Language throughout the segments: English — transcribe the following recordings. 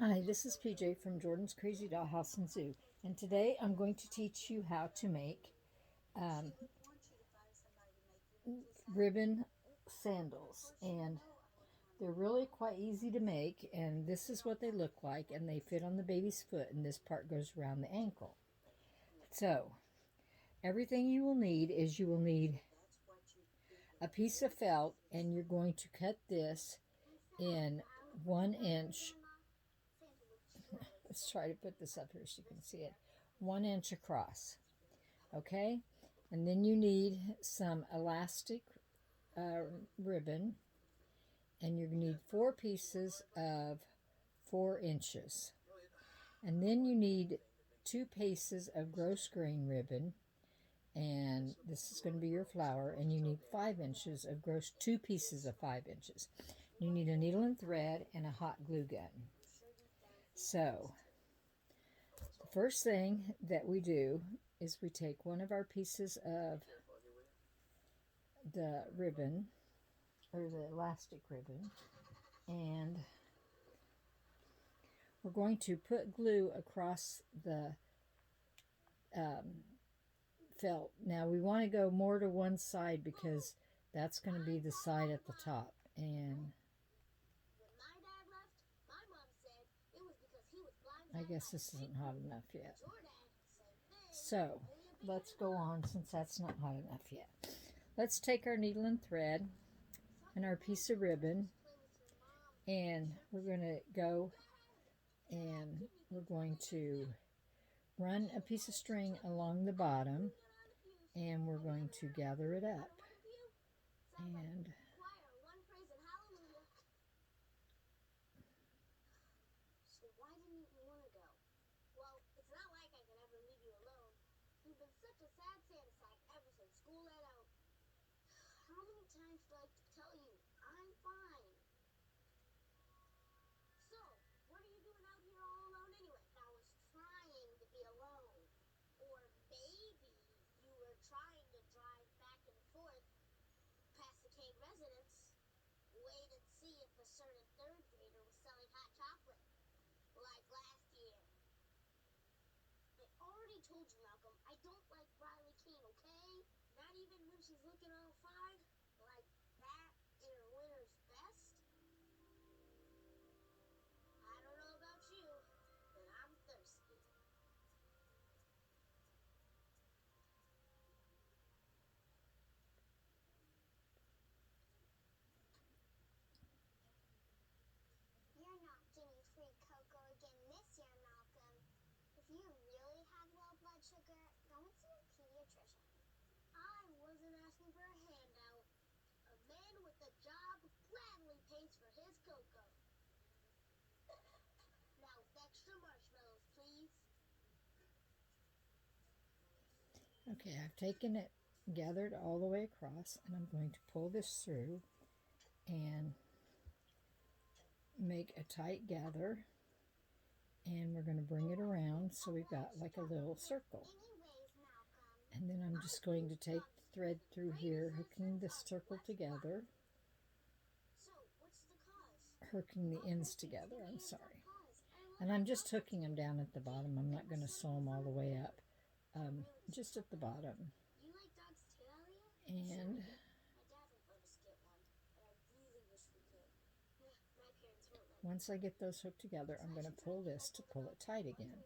Hi, this is PJ from Jordan's Crazy Dollhouse and Zoo, and today I'm going to teach you how to make um, ribbon sandals. And they're really quite easy to make, and this is what they look like, and they fit on the baby's foot, and this part goes around the ankle. So, everything you will need is you will need a piece of felt, and you're going to cut this in 1 inch. Let's try to put this up here so you can see it. 1 inch across. Okay, and then you need some elastic ribbon, and you're going to need 4 pieces of 4 inches, and then you need 2 pieces of gross grain ribbon, and this is going to be your flower, and you need 5 inches of gross 2 pieces of 5 inches. You need a needle and thread and a hot glue gun. So the first thing that we do is we take one of our pieces of the ribbon, or the elastic ribbon, and we're going to put glue across the felt. Now we want to go more to one side because that's going to be the side at the top, and I guess this isn't hot enough yet. So let's go on, since that's not hot enough yet. Let's take our needle and thread and our piece of ribbon, and we're going to go and we're going to run a piece of string along the bottom, and we're going to gather it up. And okay, I've taken it, gathered all the way across, and I'm going to pull this through and make a tight gather, and we're going to bring it around so we've got like a little circle. And then I'm just going to take the thread through here, hooking the circle together, hooking the ends together, I'm sorry. And I'm just hooking them down at the bottom. I'm not going to sew them all the way up, just at the bottom. And once I get those hooked together, I'm going to pull this to pull it tight again.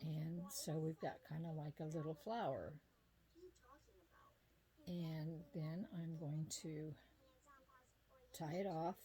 And so we've got kind of like a little flower. And then I'm going to tie it off,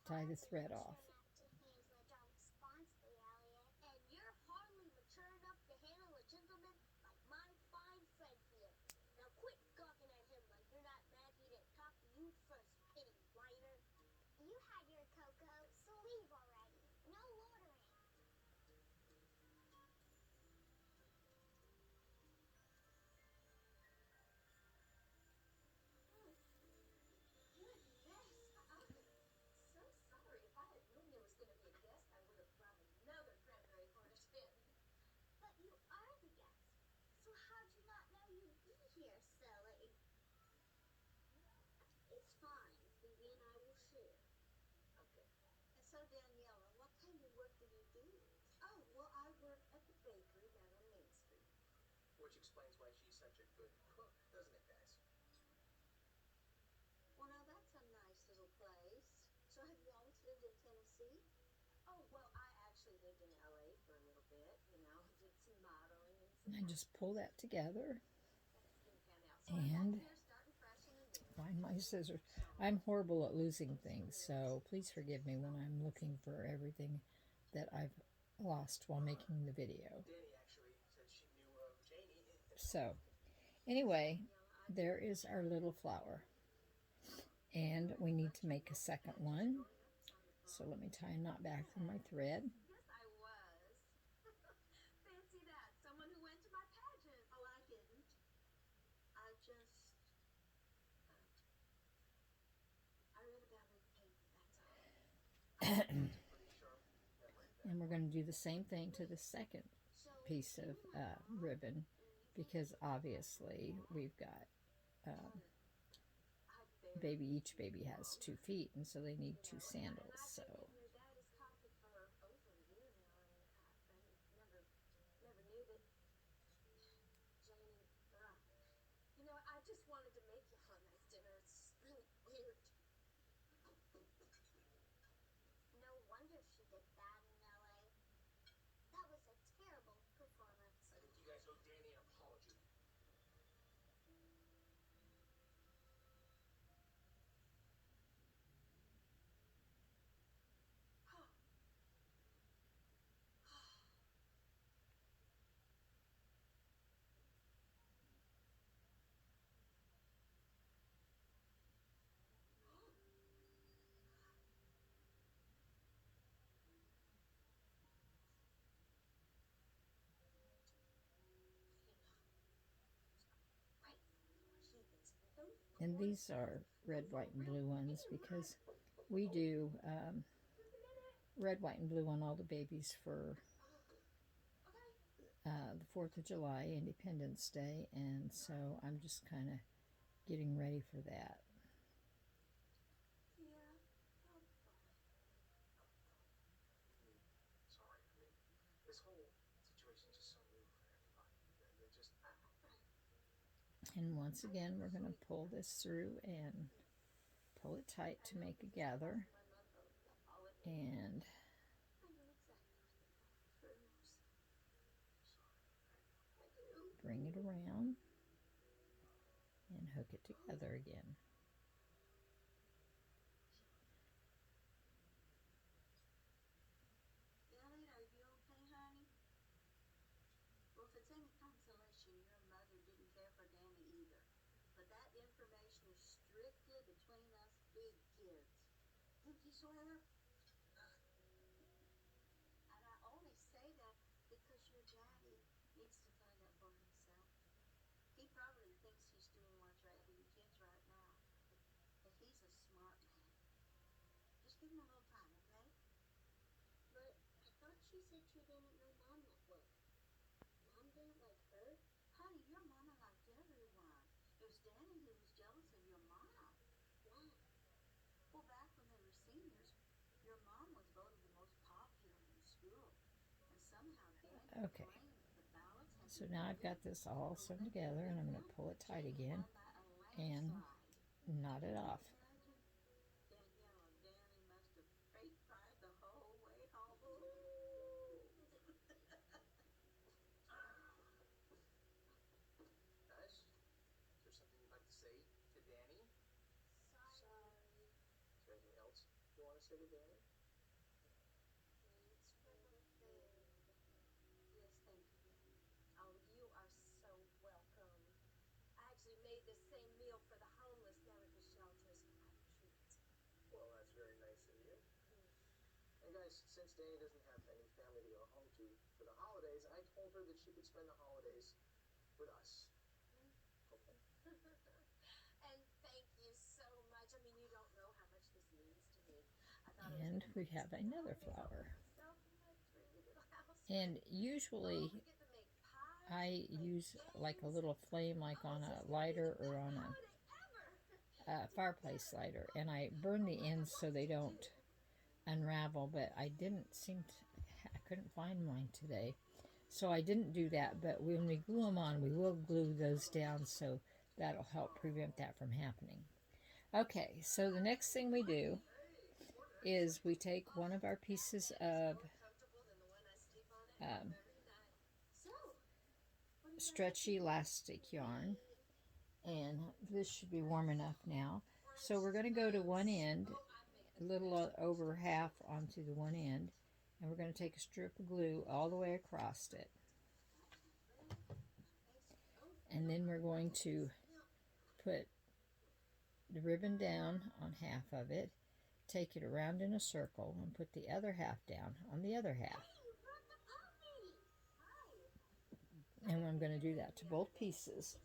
tie the thread off. Well, I work at the bakery down on Main Street. Which explains why she's such a good cook, doesn't it, guys? Well, now that's a nice little place. So have you always lived in Tennessee? Oh, well, I actually lived in LA for a little bit, did some modeling and some I just pull acting. that together That didn't pan out. So I'm back and here starting fresh in the new. find my scissors. So, I'm horrible at losing so things, there's so please forgive me when I'm looking for everything that I've lost while making the video. Danny actually said she knew of Janie. So, anyway, yeah, I there is our little flower. And we need to make a second one. So let me tie a knot back through my thread. Yes, I was. Fancy that. Someone who went to my pageant. Oh, I didn't. I just, I read about it in the paper, that's all. That's a pretty sharp memory there. And we're going to do the same thing to the second So, piece of ribbon, because obviously we've got each baby has 2 feet, and so they need 2 sandals. So your dad has copied for over a year now, and I never knew that Janie. I just wanted to make you a nice dinner. It's really weird. No wonder she did bad in LA. That was a terrible performance. I think you guys owe Danny an apology. and these are red, white, and blue ones because we do red, white, and blue on all the babies for the 4th of July, Independence Day, and so I'm just kind of getting ready for that. Sorry. I mean, this whole situation's just so new for everybody. They just. And once again, we're going to pull this through and pull it tight to make a gather. And bring it around and hook it together again. Elliot, are you okay, honey? Well, if it's any consolation, your mother didn't care for Danny either. But that information is strictly between us big kids. Pinky swear? And I only say that because your daddy needs to find out for himself. He probably thinks he's doing what's right for you kids right now. But he's a smart man. Just give him a little time, okay? But I thought she said she didn't know Mom that well. Mom didn't like her? Honey, your mama liked everyone. It was Danny who was jealous of your mom. Why? Well, back when they were seniors, your mom was voted the most popular in school. And somehow Danny Okay. claimed the ballots had So now I've got this all sewn together, and I'm going to pull it tight again and knot it off. Danielle and Danny must have fake cried the whole way home. Guys, is there something you'd like to say to Danny? Sorry. Is there anything else you want to say to Danny? Thanks for the food. Yes, thank you, Danny. Oh, you are so welcome. I actually made this same meal for the homeless down at the shelter as a treat. Well, that's very nice of you. And guys, since Danny doesn't have any family to go home to for the holidays, I told her that she could spend the holidays with us. Okay. And thank you so much. I mean, you don't know how much this means to me. And we have another flower. And usually I use like a little flame, like on a lighter or on a fireplace lighter, and I burn the ends so they don't unravel, but I didn't seem to couldn't find mine today. So I didn't do that, but when we glue them on, we will glue those down, so that'll help prevent that from happening. Okay, so the next thing we do is we take one of our pieces of stretchy elastic yarn, and this should be warm enough now. So we're going to go to one end, a little over half onto the one end, and we're going to take a strip of glue all the way across it. And then we're going to put the ribbon down on half of it, take it around in a circle, and put the other half down on the other half. And I'm going to do that to both pieces.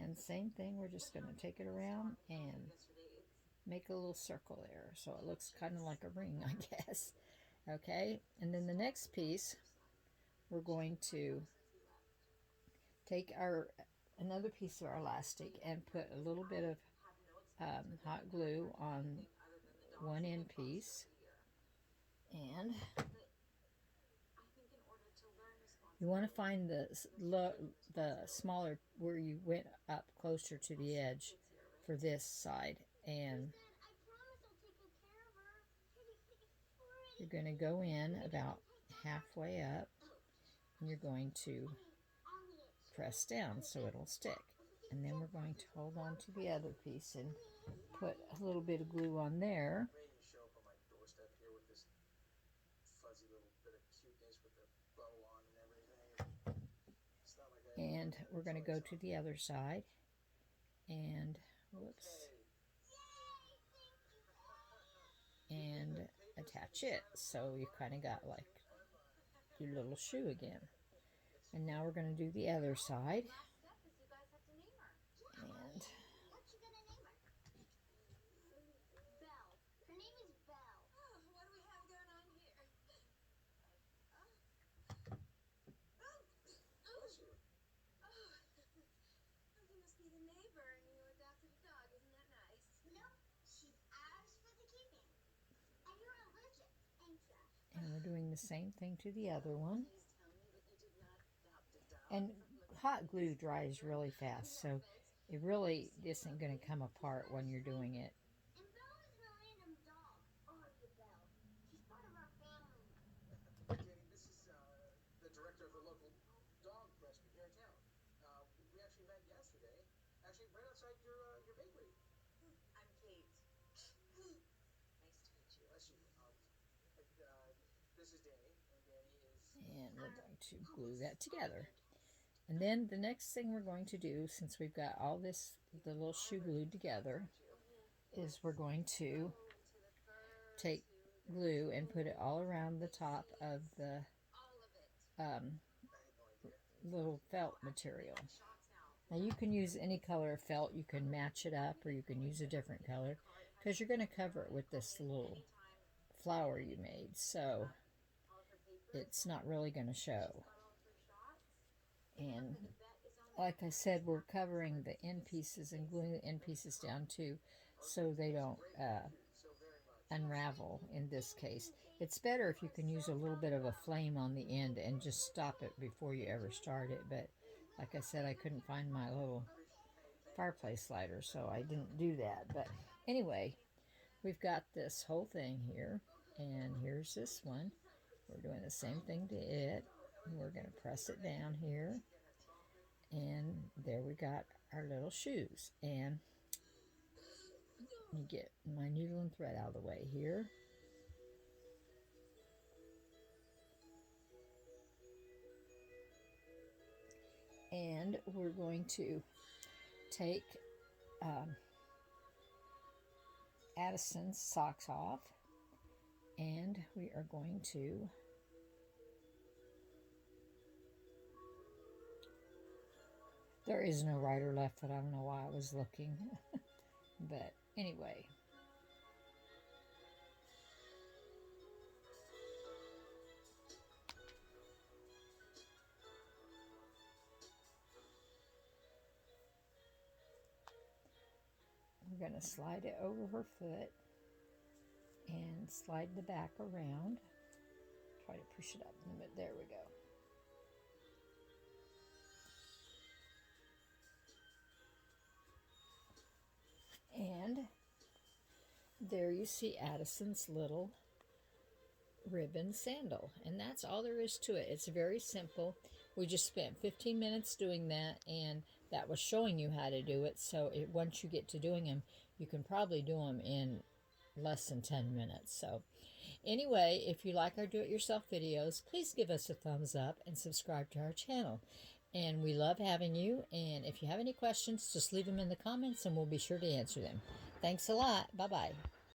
And same thing, we're just going to take it around and make a little circle there so it looks kind of like a ring, I guess. Okay, and then the next piece, we're going to take another piece of our elastic and put a little bit of hot glue on one end piece, and you want to find the smaller, where you went up closer to the edge for this side, and you're going to go in about halfway up, and you're going to press down so it'll stick. And then we're going to hold on to the other piece and put a little bit of glue on there. And we're going to go to the other side and and attach it, so you kind of got like your little shoe again. And now we're going to do the other side, and we're doing the same thing to the other one. And hot glue dries really fast, so it really isn't going to come apart when you're doing it. This is the director of the local dog rescue here in town. We actually met yesterday, actually right outside your bakery. I'm Kate. Nice to meet you. Bless you. This is Danny, and Danny is... And we're going to glue that together. And then the next thing we're going to do, since we've got all this, the little shoe glued together, is we're going to take glue and put it all around the top of the little felt material. Now you can use any color of felt, you can match it up, or you can use a different color, because you're going to cover it with this little flower you made, so it's not really going to show. And like I said, we're covering the end pieces and gluing the end pieces down too, so they don't unravel in this case. It's better if you can use a little bit of a flame on the end and just stop it before you ever start it, but like I said, I couldn't find my little fireplace lighter, so I didn't do that. But anyway, we've got this whole thing here, and here's this one. We're doing the same thing to it, and we're going to press it down here, and there we got our little shoes. And let me get my needle and thread out of the way here. And we're going to take Addison's socks off, and we are going to there is no right or left, but I don't know why I was looking. But anyway, We're going to slide it over her foot and slide the back around. Try to push it up in the middle. There we go. And there you see Addison's little ribbon sandal. And that's all there is to it. It's very simple. We just spent 15 minutes doing that, and that was showing you how to do it. So once you get to doing them, you can probably do them in less than 10 minutes. So anyway, if you like our do-it-yourself videos, please give us a thumbs up and subscribe to our channel. And we love having you. And if you have any questions, just leave them in the comments and we'll be sure to answer them. Thanks a lot. Bye-bye.